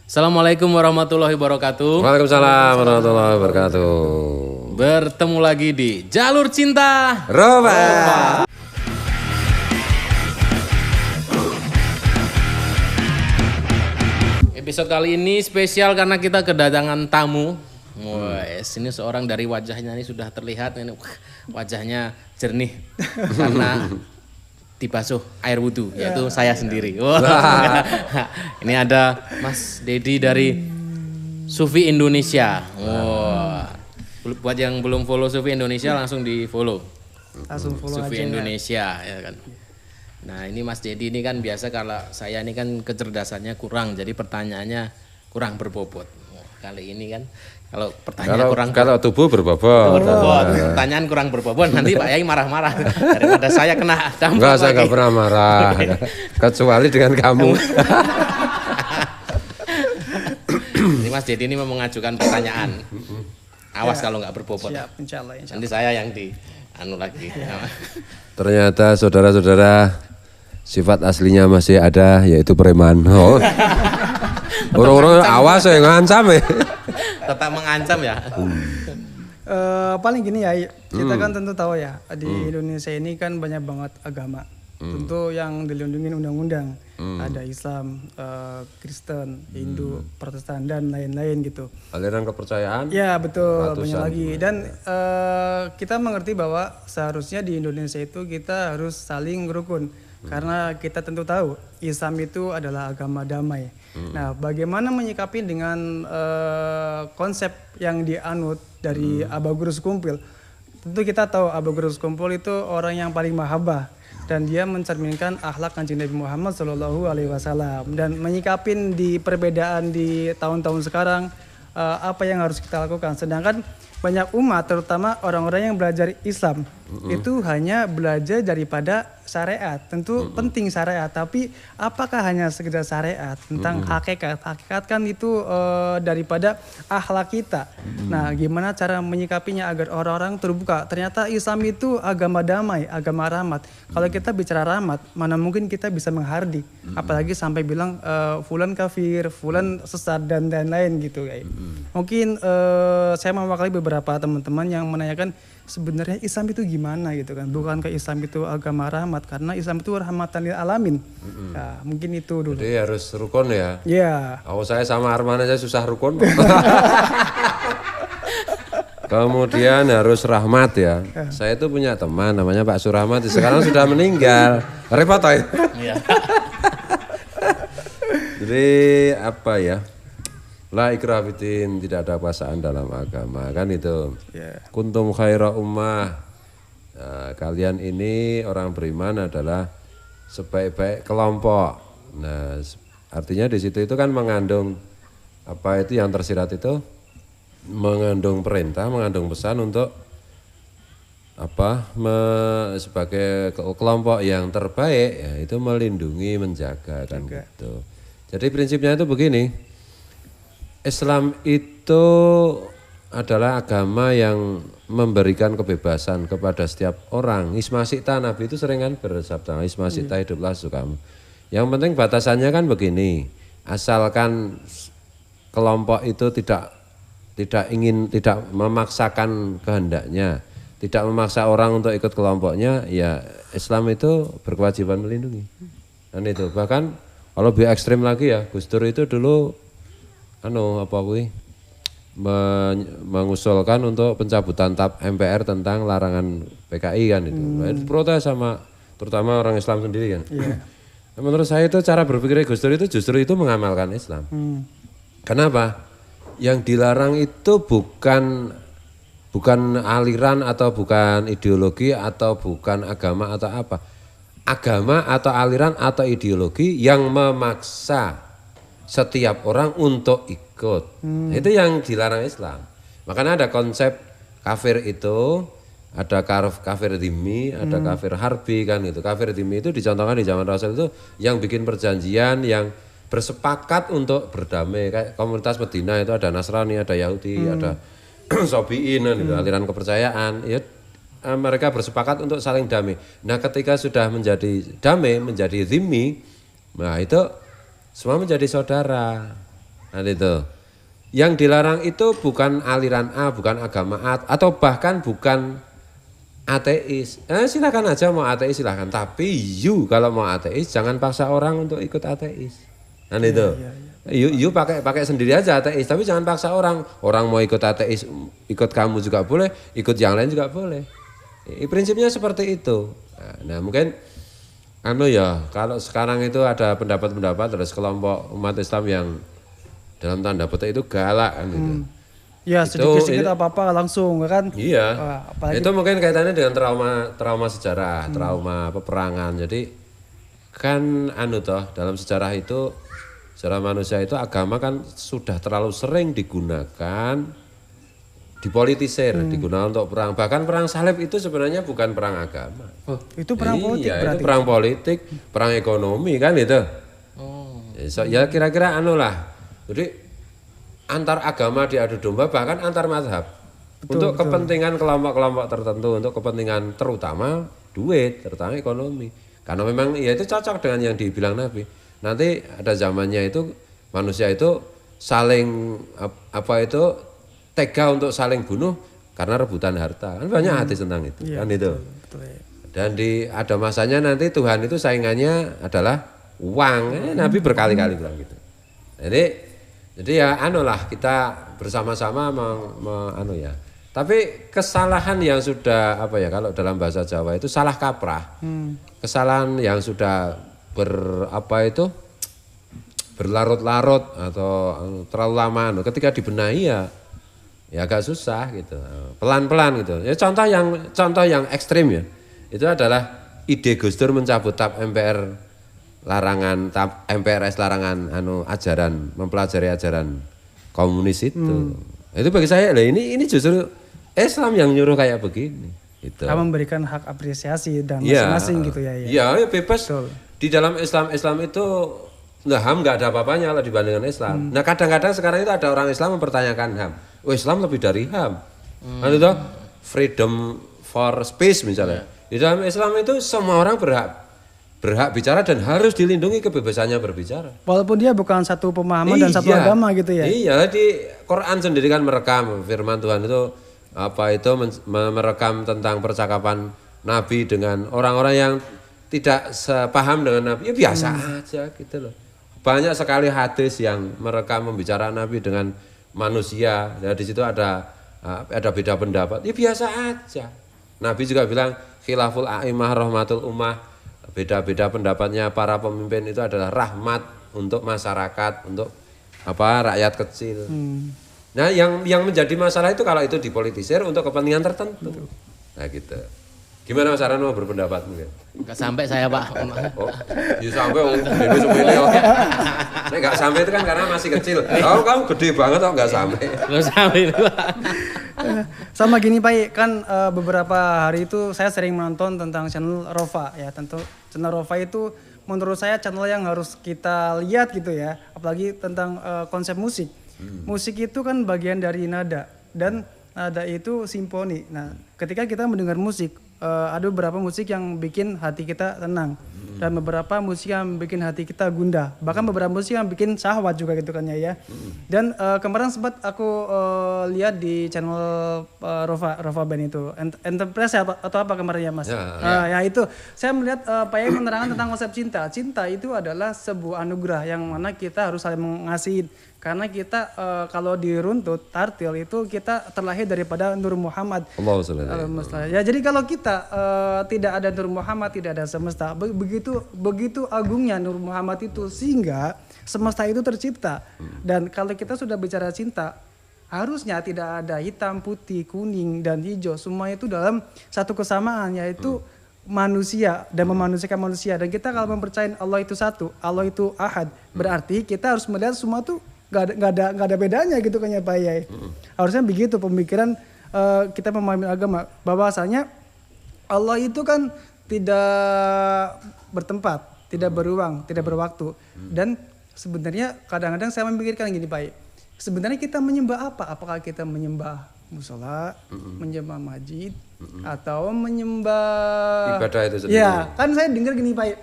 Assalamualaikum warahmatullahi wabarakatuh. Waalaikumsalam warahmatullahi wabarakatuh. Bertemu lagi di Jalur Cinta Roba. Episode kali ini spesial karena kita kedatangan tamu. Wes, ini seorang dari wajahnya ini sudah terlihat ini wajahnya jernih karena dibasuh air wudhu, yaitu saya sendiri. Wah. Ini ada Mas Dedi dari Sufi Indonesia. Wah. Buat yang belum follow Sufi Indonesia langsung di follow. Langsung follow Sufi aja Indonesia ya kan. Nah ini Mas Dedi ini kan biasa kalau saya ini kan kecerdasannya kurang, jadi pertanyaannya kurang berbobot. Kali ini kan kalau pertanyaan kalau tubuh berbobot. Pertanyaan kurang berbobot nanti Pak Yai marah-marah daripada saya kena dampak. Enggak, saya enggak pernah marah. Kecuali dengan kamu. Ini Mas Dedi ini mau mengajukan pertanyaan. Awas kalau nggak berbobot. Siap, insya Allah. Nanti saya yang di anu lagi. Ternyata saudara-saudara sifat aslinya masih ada, yaitu preman. Oh. Orang-orang awas ya ngancam ya. Tetap mengancam ya. Paling gini ya, kita kan tentu tahu ya di Indonesia ini kan banyak banget agama. Tentu yang dilindungi undang-undang ada Islam, Kristen, Hindu, Protestan dan lain-lain gitu. Aliran kepercayaan? Ya betul, ratusan. banyak lagi. Dan kita mengerti bahwa seharusnya di Indonesia itu kita harus saling rukun. Karena kita tentu tahu Islam itu adalah agama damai. Nah, bagaimana menyikapi dengan konsep yang dianut dari Aba Gurus Kumpul? Tentu kita tahu Aba Gurus Kumpul itu orang yang paling mahabbah dan dia mencerminkan akhlak Kanjeng Nabi Muhammad SAW dan menyikapin di perbedaan di tahun-tahun sekarang apa yang harus kita lakukan. Sedangkan banyak umat terutama orang-orang yang belajar Islam itu hanya belajar daripada syariat. Tentu penting syariat, tapi apakah hanya sekedar syariat tentang hakikat? Hakikat kan itu daripada akhlak kita. Nah, gimana cara menyikapinya agar orang-orang terbuka? Ternyata Islam itu agama damai, agama rahmat. Kalau kita bicara rahmat, mana mungkin kita bisa menghardik, apalagi sampai bilang fulan kafir, fulan sesat dan lain-lain gitu kayak. Mungkin saya mewakili beberapa teman-teman yang menanyakan sebenarnya Islam itu gimana gitu kan? Bukankah Islam itu agama rahmat? Karena Islam itu rahmatan lil alamin. Nah, mungkin itu dulu. Jadi harus rukun ya? Iya. Kalau saya sama Arman aja susah rukun. Kemudian harus rahmat ya. Saya itu punya teman namanya Pak Surahmat, sekarang sudah meninggal. Repot ya? Iya. Jadi apa ya? La ikrah fiddin, tidak ada paksaan dalam agama, kan itu. Kuntum khaira ummah. Nah, kalian ini orang beriman adalah sebaik-baik kelompok. Nah, artinya di situ itu kan mengandung apa itu yang tersirat itu mengandung perintah, mengandung pesan untuk apa sebagai kelompok yang terbaik ya itu melindungi, menjaga kan gitu. Jadi prinsipnya itu begini. Islam itu adalah agama yang memberikan kebebasan kepada setiap orang. Isma syi'ta, Nabi itu sering kan bersabda, Isma syi'ta hiduplah sukamu. Yang penting batasannya kan begini, asalkan kelompok itu tidak memaksakan kehendaknya, tidak memaksa orang untuk ikut kelompoknya, ya Islam itu berkewajiban melindungi. Dan itu bahkan kalau lebih ekstrim lagi ya, Gus Dur itu dulu mengusulkan untuk pencabutan TAP MPR tentang larangan PKI kan itu. Itu protes sama terutama orang Islam sendiri kan. Nah, menurut saya itu cara berpikir Gus Dur itu justru itu mengamalkan Islam. Kenapa? Yang dilarang itu bukan aliran atau bukan ideologi atau bukan agama atau apa. Agama atau aliran atau ideologi yang memaksa setiap orang untuk ikut. Itu yang dilarang Islam. Makanya ada konsep kafir itu, ada kafir dhimmi, ada kafir harbi kan gitu. Kafir dhimmi itu dicontohkan di zaman Rasul itu yang bikin perjanjian, yang bersepakat untuk berdamai. Kayak komunitas Medina itu ada Nasrani, ada Yahudi, ada Sobiin gitu, aliran kepercayaan. Ya, mereka bersepakat untuk saling damai. Nah, ketika sudah menjadi damai, menjadi dhimmi, nah itu semua menjadi saudara. Nah itu. Yang dilarang itu bukan aliran A, bukan agama A, atau bahkan bukan ateis. Silakan aja mau ateis silakan. Tapi kalau mau ateis jangan paksa orang untuk ikut ateis. Nah itu. You pakai sendiri aja ateis, tapi jangan paksa orang. Orang mau ikut ateis, ikut kamu juga boleh, ikut yang lain juga boleh. Prinsipnya seperti itu. Nah mungkin kalau sekarang itu ada pendapat-pendapat dari kelompok umat Islam yang dalam tanda petik itu galak kan gitu. Ya sedikit-sedikit apa-apa langsung kan. Iya. Apalagi itu mungkin kaitannya dengan trauma sejarah, trauma peperangan. Jadi kan dalam sejarah itu sejarah manusia itu agama kan sudah terlalu sering digunakan, dipolitisir, digunakan untuk perang. Bahkan perang salib itu sebenarnya bukan perang agama. Itu perang politik berarti. Itu perang politik, perang ekonomi kan itu. Ya kira-kira lah. Jadi antar agama diadu domba, bahkan antar mazhab. Untuk kepentingan kelompok-kelompok tertentu, untuk kepentingan terutama duit, terutama ekonomi. Karena memang ya itu cocok dengan yang dibilang Nabi. Nanti ada zamannya itu manusia itu saling tega untuk saling bunuh karena rebutan harta. Kan banyak hadis tentang itu, kan itu. Betul. Dan ada masanya nanti Tuhan itu saingannya adalah uang. Nabi berkali-kali bilang gitu. Jadi ya kita bersama-sama Tapi kesalahan yang sudah kalau dalam bahasa Jawa itu salah kaprah. Kesalahan yang sudah berlarut-larut atau terlalu lama ketika dibenahi ya agak susah gitu. Pelan-pelan gitu. Ya contoh yang ekstrim ya. Itu adalah ide Gus Dur mencabut TAP MPR MPRS larangan ajaran mempelajari ajaran komunis itu. Itu bagi saya ini justru Islam yang nyuruh kayak begini. Gitu. Memberikan hak apresiasi dan masing-masing gitu ya. Iya, bebas. Betul. Di dalam Islam itu HAM nggak ada apa-apanya lah dibandingkan Islam. Nah kadang-kadang sekarang itu ada orang Islam mempertanyakan HAM. Islam lebih dari HAM. Itu freedom for speech misalnya. Di dalam Islam itu semua orang berhak bicara dan harus dilindungi kebebasannya berbicara. Walaupun dia bukan satu pemahaman dan satu agama gitu ya. Iya, di Quran sendiri kan merekam firman Tuhan itu merekam tentang percakapan Nabi dengan orang-orang yang tidak sepaham dengan Nabi. Ya biasa aja gitu loh. Banyak sekali hadis yang merekam pembicaraan Nabi dengan manusia. Ya di situ ada beda pendapat. Ya biasa aja. Nabi juga bilang khilaful a'imah rahmatul ummah. Beda-beda pendapatnya para pemimpin itu adalah rahmat untuk masyarakat, untuk rakyat kecil. Nah, yang menjadi masalah itu kalau itu dipolitisir untuk kepentingan tertentu. Nah, gitu. Gimana Mas Arano berpendapat mungkin? Enggak sampai saya, Pak. Ya sampai ini sepele kok. Nek enggak sampai itu kan karena masih kecil. Kamu gede banget kok enggak sampai. Belum sampai itu. Sama gini Pak, kan beberapa hari itu saya sering menonton tentang channel Rofa ya. Tentu channel Rofa itu menurut saya channel yang harus kita lihat gitu ya. Apalagi tentang konsep musik. Musik itu kan bagian dari nada dan nada itu simfoni. Nah, ketika kita mendengar musik, ada beberapa musik yang bikin hati kita tenang dan beberapa musik yang bikin hati kita gundah, bahkan beberapa musik yang bikin syahwat juga gitu kan ya. Dan kemarin sempat aku lihat di channel Rofa Band itu Enterprise atau apa kemarin ya Mas. Ya itu saya melihat Pak Yai menerangkan tentang konsep cinta. Cinta itu adalah sebuah anugerah yang mana kita harus saling mengasihi. Karena kita kalau diruntut tartil itu kita terlahir daripada Nur Muhammad. Ya jadi kalau kita tidak ada Nur Muhammad, tidak ada semesta. Begitu agungnya Nur Muhammad itu sehingga semesta itu tercipta. Dan kalau kita sudah bicara cinta, harusnya tidak ada hitam, putih, kuning dan hijau. Semua itu dalam satu kesamaan, yaitu manusia dan memanusiakan manusia. Dan kita kalau mempercayai Allah itu satu, Allah itu ahad, berarti kita harus melihat semua itu Gak ada bedanya gitu kan ya Pak Yai. Harusnya begitu pemikiran kita memahami agama, bahwasanya Allah itu kan tidak bertempat, tidak beruang, tidak berwaktu. Dan sebenarnya kadang-kadang saya memikirkan gini Pak Yai, sebenarnya kita menyembah apa? Apakah kita menyembah musola, menyembah masjid, atau menyembah ibadah itu sendiri? Ya kan saya dengar gini Pak Yai,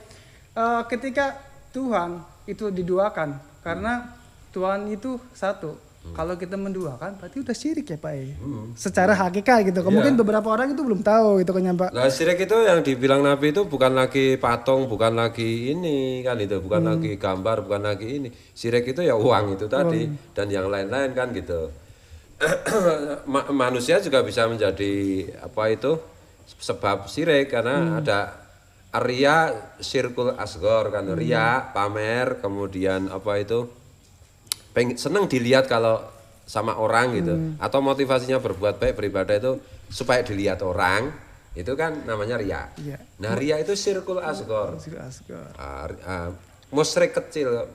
ketika Tuhan itu diduakan karena Tuhan itu satu. Kalau kita menduakan berarti udah syirik ya Pak. Secara hakikat gitu. Mungkin beberapa orang itu belum tahu gitu kan ya Pak. Nah syirik itu yang dibilang Nabi itu bukan lagi patung, bukan lagi ini kan itu, bukan lagi gambar, bukan lagi ini. Syirik itu ya uang itu tadi dan yang lain-lain kan gitu. Manusia juga bisa menjadi apa itu sebab syirik karena ada ria syirkul asgor kan, ria pamer, kemudian apa itu seneng dilihat kalau sama orang gitu, atau motivasinya berbuat baik beribadah itu supaya dilihat orang, itu kan namanya ria. Nah ria itu syirkul asgor, musyrik kecil.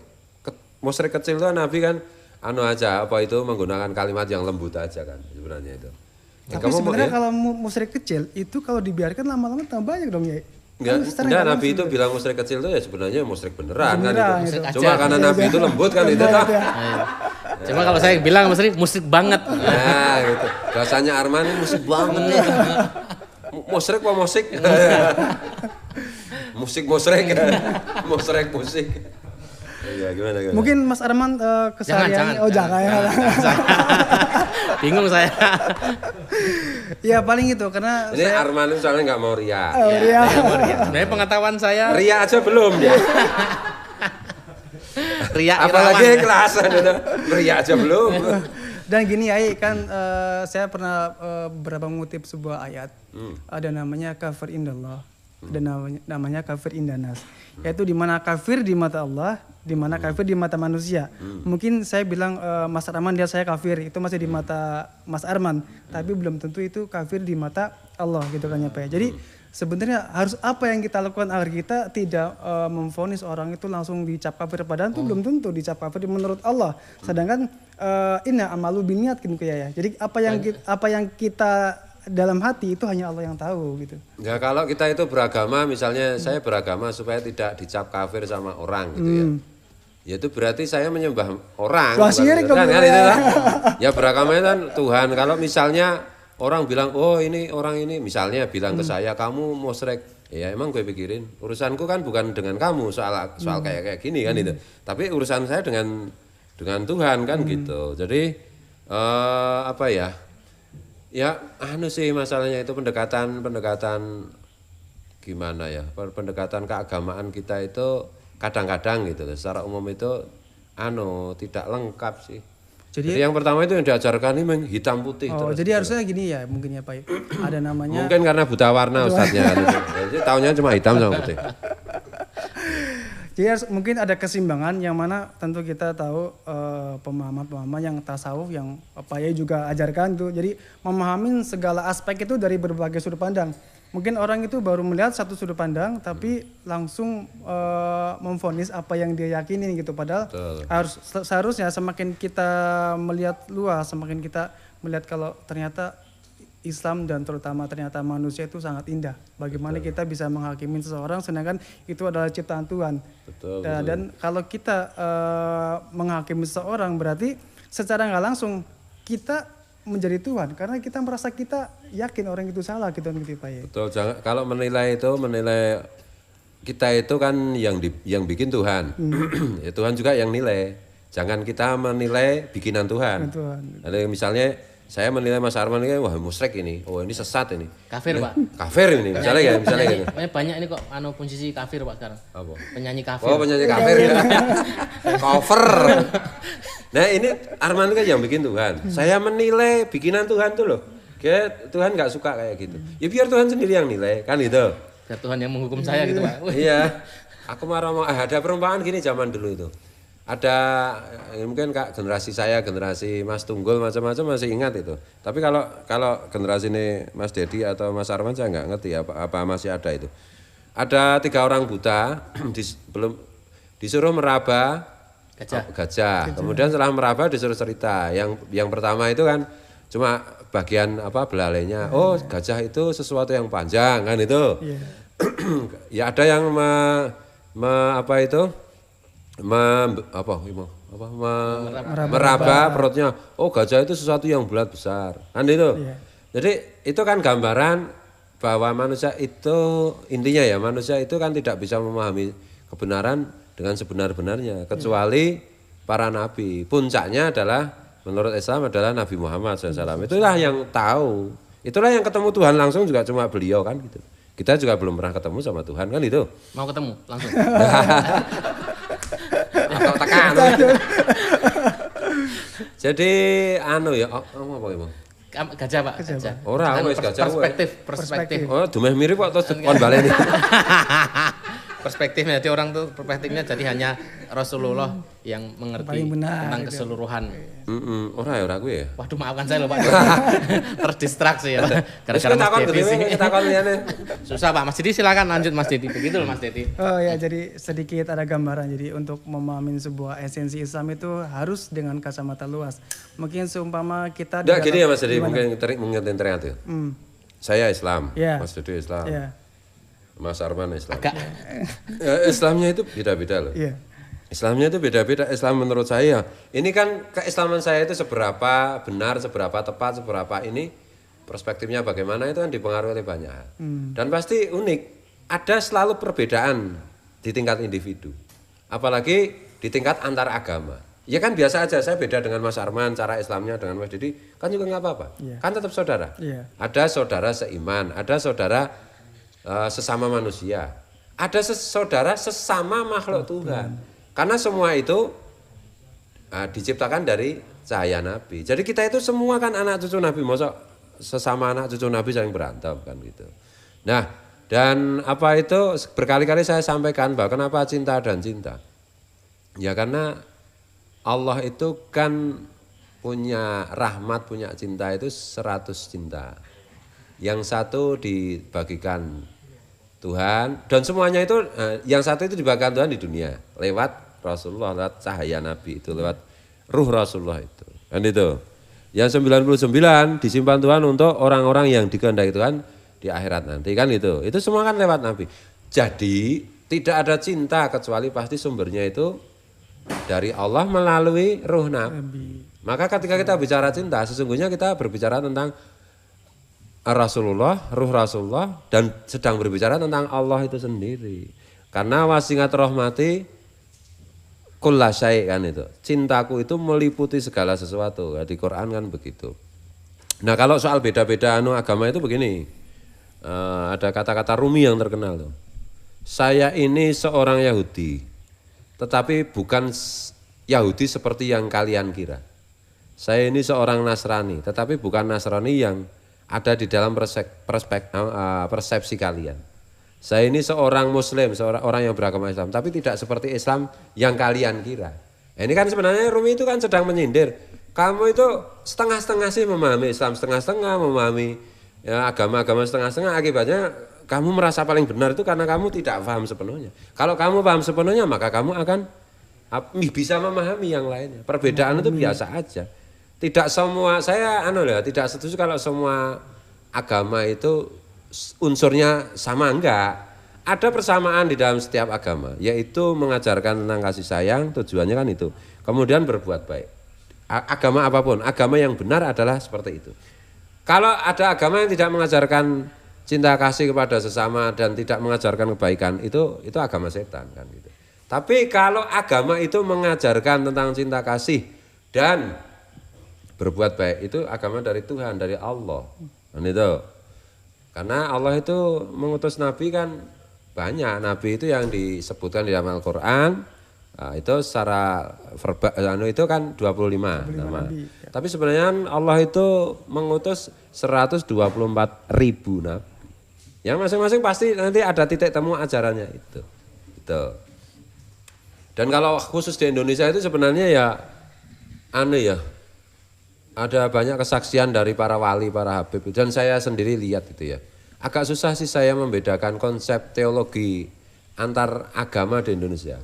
Musyrik kecil itu Nabi kan anu aja apa itu menggunakan kalimat yang lembut aja kan sebenarnya itu. Tapi sebenarnya kalau musyrik kecil itu kalau dibiarkan lama-lama tambah banyak dong ya. Enggak, Nabi itu bilang musyrik kecil itu ya sebenarnya musyrik beneran kan itu. Cuma karena Nabi itu lembut kan itu toh. Cuma kalau saya bilang musyrik banget. Nah gitu. Rasanya Arman ini musyrik banget nih. Musyrik apa musik? Musik musyrik. Musik. Ya, gimana? Mungkin Mas Arman keseharian jangan. Bingung saya. Ya paling itu karena ini Arman itu soalnya nggak mau ria. Ria. Sebenarnya pengetahuan saya. Ria aja belum ya. Ria apalagi kelasan itu. Ria aja belum. Dan gini ya kan saya pernah beberapa mengutip sebuah ayat. Ada namanya kafir indallah. Dan namanya kafir indanas. Yaitu di mana kafir di mata Allah, di mana kafir di mata manusia. Mungkin saya bilang Mas Arman dia saya kafir, itu masih di mata Mas Arman, tapi belum tentu itu kafir di mata Allah gitu kan ya Pak. Jadi sebenarnya harus apa yang kita lakukan agar kita tidak memvonis orang itu langsung dicap kafir, padahal itu belum tentu dicap kafir menurut Allah. Sedangkan inna amalu biniat gitu ya. Jadi apa yang kita dalam hati itu hanya Allah yang tahu gitu. Ya kalau kita itu beragama, misalnya saya beragama supaya tidak dicap kafir sama orang gitu ya. Ya itu berarti saya menyembah orang. Syirik kan itu kan. Ya beragamanya kan Tuhan. Kalau misalnya orang bilang, "Oh, ini orang ini," misalnya bilang ke saya, "Kamu musyrik." Ya emang gue pikirin, urusanku kan bukan dengan kamu soal kayak gini kan itu. Tapi urusan saya dengan Tuhan kan gitu. Jadi apa ya? Ya, sih masalahnya itu pendekatan gimana ya? Pendekatan keagamaan kita itu kadang-kadang gitu. Secara umum itu tidak lengkap sih. Jadi yang pertama itu yang diajarkan ini hitam putih. Oh, terus, jadi harusnya gini ya mungkin ya Pak. Ada namanya. Mungkin karena buta warna ustadznya kan. Jadi taunya cuma hitam sama putih. Jadi mungkin ada keseimbangan yang mana tentu kita tahu pemahaman-pemahaman yang tasawuf yang Pak Yai juga ajarkan tuh. Jadi memahami segala aspek itu dari berbagai sudut pandang. Mungkin orang itu baru melihat satu sudut pandang tapi langsung memvonis apa yang dia yakini gitu. Padahal seharusnya semakin kita melihat luas, semakin kita melihat kalau ternyata Islam dan terutama ternyata manusia itu sangat indah. Bagaimana kita bisa menghakimi seseorang sedangkan itu adalah ciptaan Tuhan. Dan kalau kita menghakimi seseorang berarti secara nggak langsung kita menjadi Tuhan karena kita merasa kita yakin orang itu salah gitu Pak ya. Betul. Kalau menilai kita itu kan yang bikin Tuhan. Ya, Tuhan juga yang nilai. Jangan kita menilai bikinan Tuhan. Ada misalnya saya menilai Mas Arman ini wah musyrik ini, oh ini sesat ini. Kafir Pak. Kafir ini, misalnya gitu. Banyak ini kok posisi kafir Pak sekarang. Apa? Penyanyi kafir. Oh penyanyi kafir ya. Cover. Nah ini Arman kan yang bikin Tuhan. Saya menilai bikinan Tuhan tuh loh. Kayak Tuhan nggak suka kayak gitu. Ya biar Tuhan sendiri yang nilai kan itu. Biar Tuhan yang menghukum saya gitu Pak. Iya. Aku marah ada perumpamaan gini zaman dulu itu. Ada mungkin Kak generasi saya, generasi Mas Tunggul macam-macam masih ingat itu. Tapi kalau generasi ini Mas Dedi atau Mas Arman saya nggak ngerti apa masih ada itu. Ada 3 orang buta belum disuruh meraba gajah. Kemudian setelah meraba disuruh cerita. Yang pertama itu kan cuma bagian belalainya. Oh gajah itu sesuatu yang panjang kan itu. Ya ada yang meraba perutnya. Oh gajah itu sesuatu yang bulat besar kan itu. Jadi itu kan gambaran bahwa manusia itu intinya ya manusia itu kan tidak bisa memahami kebenaran dengan sebenar-benarnya kecuali para nabi. Puncaknya adalah menurut Islam adalah Nabi Muhammad SAW. Itulah yang tahu. Itulah yang ketemu Tuhan langsung juga cuma beliau kan gitu. Kita juga belum pernah ketemu sama Tuhan kan itu. Mau ketemu langsung. Atau tekan. Jadi anu ya, apa ya Bang? Gajah Pak, gajah. Ora wis gajah. Perspektif. Oh, dumeh mirip kok terus kon baleni. Perspektifnya, jadi orang tuh perspektifnya jadi hanya Rasulullah yang mengerti Paling benar, tentang gitu. keseluruhan. Ora gue ya. Waduh maafkan saya loh Pak, terdistraksi ya Pak. Terus Gara-gara Mas Dedi sih. takon liyane. Susah Pak, Mas Dedi silakan lanjut Mas Dedi. Begitu loh Mas Dedi. Oh ya, jadi sedikit ada gambaran. Jadi untuk memahami sebuah esensi Islam itu harus dengan kacamata luas. Mungkin seumpama kita Enggak gini ya Mas Dedi, gimana? mungkin teringat ya. Saya Islam, Iya. Mas Dedi Islam. Iya. Mas Arman Islam. Agak Ya, Islamnya itu beda-beda loh. Iya. Islamnya itu beda-beda. Islam menurut saya, ini kan keislaman saya itu seberapa benar, seberapa tepat, seberapa ini perspektifnya bagaimana itu kan dipengaruhi oleh banyak hal. Dan pasti unik. Ada selalu perbedaan di tingkat individu. Apalagi di tingkat antar agama. Ya kan biasa aja, saya beda dengan Mas Arman, cara Islamnya dengan Mas Didi, kan juga nggak apa-apa. Iya. Kan tetap saudara. Iya. Ada saudara seiman, ada saudara sesama manusia, ada saudara sesama makhluk Tuhan. Karena semua itu diciptakan dari cahaya Nabi. Jadi kita itu semua kan anak cucu Nabi, masa sesama anak cucu Nabi saling berantem kan gitu. Nah, dan apa itu berkali-kali saya sampaikan bahwa kenapa cinta dan cinta. Ya karena Allah itu kan punya rahmat, punya cinta itu 100 cinta. Yang satu dibagikan Tuhan dan semuanya itu yang satu itu dibagikan Tuhan di dunia lewat Rasulullah, lewat cahaya Nabi itu, lewat ruh Rasulullah itu. Kan itu. Yang 99 disimpan Tuhan untuk orang-orang yang dikehendaki Tuhan di akhirat nanti kan itu. Itu semua kan lewat Nabi. Jadi tidak ada cinta kecuali pasti sumbernya itu dari Allah melalui ruh Nabi. Maka ketika kita bicara cinta sesungguhnya kita berbicara tentang Rasulullah, ruh Rasulullah dan sedang berbicara tentang Allah itu sendiri. Karena wasiat rahmati kulla syai' kan itu. Cintaku itu meliputi segala sesuatu. Di Quran kan begitu. Nah, kalau soal beda-beda agama itu begini. Ada kata-kata Rumi yang terkenal tuh. Saya ini seorang Yahudi, tetapi bukan Yahudi seperti yang kalian kira. Saya ini seorang Nasrani, tetapi bukan Nasrani yang ada di dalam persepsi kalian. Saya ini seorang Muslim, seorang orang yang beragama Islam, tapi tidak seperti Islam yang kalian kira. Ini kan sebenarnya Rumi itu kan sedang menyindir. Kamu itu setengah-setengah sih memahami Islam, setengah-setengah memahami agama-agama setengah-setengah. Akibatnya kamu merasa paling benar itu karena kamu tidak paham sepenuhnya. Kalau kamu paham sepenuhnya, maka kamu akan bisa memahami yang lainnya. Perbedaan itu biasa aja. Tidak semua, saya tidak setuju kalau semua agama itu unsurnya sama, enggak. Ada persamaan di dalam setiap agama, yaitu mengajarkan tentang kasih sayang, tujuannya kan itu. Kemudian berbuat baik. Agama apapun, agama yang benar adalah seperti itu. Kalau ada agama yang tidak mengajarkan cinta kasih kepada sesama dan tidak mengajarkan kebaikan, itu agama setan kan gitu. Tapi kalau agama itu mengajarkan tentang cinta kasih dan berbuat baik, itu agama dari Tuhan, dari Allah. Dan itu. Karena Allah itu mengutus nabi kan banyak. Nabi itu yang disebutkan di dalam Al-Qur'an itu secara verbal itu kan 25 nama. Nabi. Tapi sebenarnya Allah itu mengutus 124.000 nabi. Yang masing-masing pasti nanti ada titik temu ajarannya itu. Gitu. Dan kalau khusus di Indonesia itu sebenarnya ya ada banyak kesaksian dari para wali, para habib, dan saya sendiri lihat itu ya. Agak susah sih saya membedakan konsep teologi antar agama di Indonesia.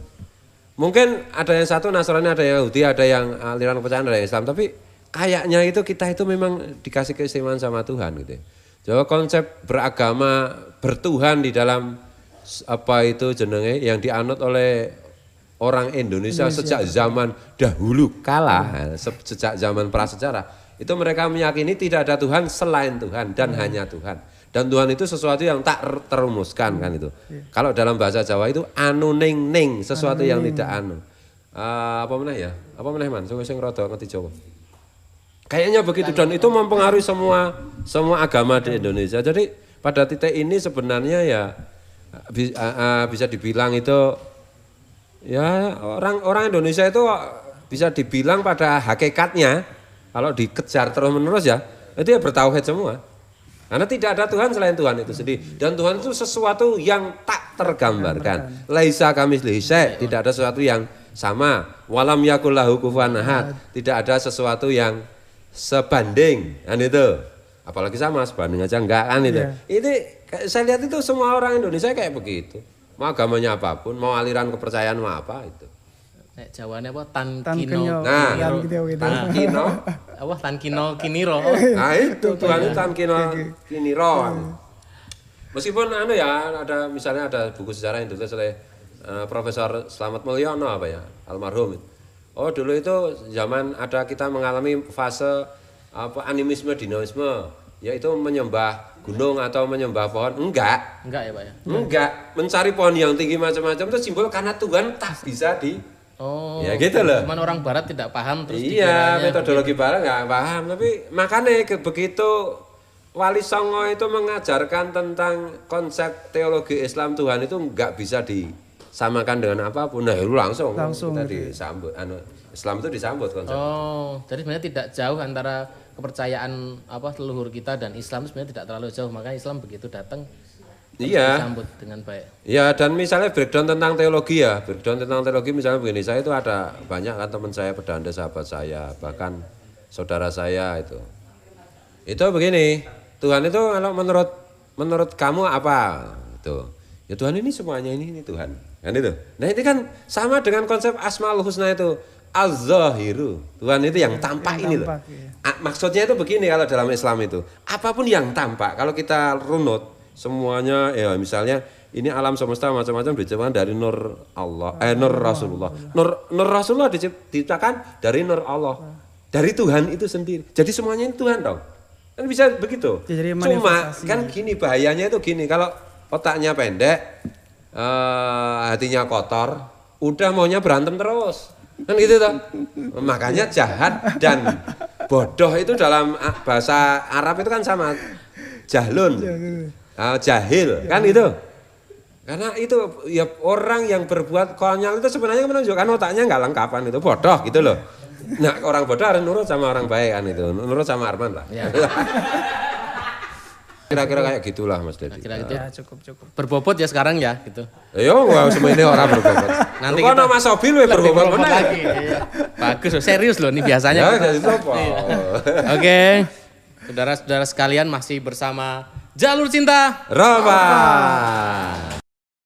Mungkin ada yang satu Nasrani, ada yang Yahudi, ada yang aliran kepercayaan, ada yang Islam, tapi kayaknya itu kita itu memang dikasih keistimewaan sama Tuhan gitu ya. Jadi konsep beragama, bertuhan di dalam apa itu jenenge yang dianut oleh orang Indonesia sejak zaman dahulu kala, sejak zaman prasejarah, itu mereka meyakini tidak ada Tuhan selain Tuhan dan hanya Tuhan. Dan Tuhan itu sesuatu yang tak terumuskan kan itu. Kalau dalam bahasa Jawa itu anu ning ning, sesuatu yang tidak anu. apa meneh ya? Apa meneh man? Sing rada ngerti Jawa. Kayaknya begitu dan itu mempengaruhi semua agama di Indonesia. Jadi pada titik ini sebenarnya ya bisa dibilang itu ya orang Indonesia itu bisa dibilang pada hakikatnya kalau dikejar terus-menerus ya itu ya bertauhid semua. Karena tidak ada Tuhan selain Tuhan itu sendiri dan Tuhan itu sesuatu yang tak tergambarkan. Laisa kamitslihi syai', tidak ada sesuatu yang sama. Walam yakul lahu kufuwan ahad, tidak ada sesuatu yang sebanding kan itu. Apalagi sama sebanding aja enggak kan itu. Ini saya lihat itu semua orang Indonesia kayak begitu. Mau agamanya apapun, mau aliran kepercayaan mau apa itu. Nek Jawane apa tankino. Nah, tankino. Apa tankino kiniro. Nah, itu Tuhan itu tankino kiniro. Meskipun ada misalnya ada buku sejarah yang ditulis oleh Profesor Slamet Mulyono apa ya, almarhum. Oh, dulu itu zaman ada kita mengalami fase animisme dinamisme, yaitu menyembah gunung atau menyembah pohon. Enggak ya Pak ya? Enggak, mencari pohon yang tinggi macam-macam itu simbol karena Tuhan tak bisa ya gitu loh. Cuman orang barat tidak paham terus iya, metodologi barat nggak paham. Tapi makanya begitu Wali Songo itu mengajarkan tentang konsep teologi Islam Tuhan itu nggak bisa disamakan dengan apapun. Nah itu langsung kita disambut. Islam itu disambut konsep. Oh, jadi sebenarnya tidak jauh antara kepercayaan leluhur kita dan Islam sebenarnya tidak terlalu jauh. Makanya Islam begitu datang disambut dengan baik. Iya, dan misalnya breakdown tentang teologi ya. Breakdown tentang teologi misalnya begini, saya itu ada banyak kan teman saya, pedanda sahabat saya, bahkan saudara saya itu. Itu begini, Tuhan itu kalau menurut kamu apa? Itu. Ya Tuhan ini semuanya ini Tuhan. Kan itu. Nah, ini kan sama dengan konsep Asmaul Husna itu. Az-Zahiru. Tuhan itu yang tampak ini loh. Iya. Maksudnya itu begini kalau dalam Islam itu. Apapun yang tampak, kalau kita runut semuanya ya misalnya ini alam semesta macam-macam diciptakan dari nur Allah, nur Rasulullah. Nur Rasulullah diciptakan dari nur Allah. Dari Tuhan itu sendiri. Jadi semuanya itu Tuhan dong. Kan bisa begitu. Cuma kan gini bahayanya itu gini, kalau otaknya pendek, hatinya kotor, udah maunya berantem terus. Kan gitu toh. Makanya jahat dan bodoh itu dalam bahasa Arab itu kan sama. Jahlun. Jahil kan itu, karena itu ya orang yang berbuat konyol itu sebenarnya menunjukkan otaknya nggak lengkapan, itu bodoh gitu loh. Nah orang bodoh harus nurut sama orang baik kan itu, nurut sama Arman lah. Ya. Kira-kira kayak gitulah Mas Dedi. Kira-kira gitu. Ya, cukup. Berbobot ya sekarang ya gitu. Yo, semua ini orang berbobot. Nanti kita Mas Sobil berbobot lagi. Bagus, serius loh ini biasanya. Ya, jadi apa? Oke. Saudara-saudara sekalian masih bersama Jalur Cinta Roma.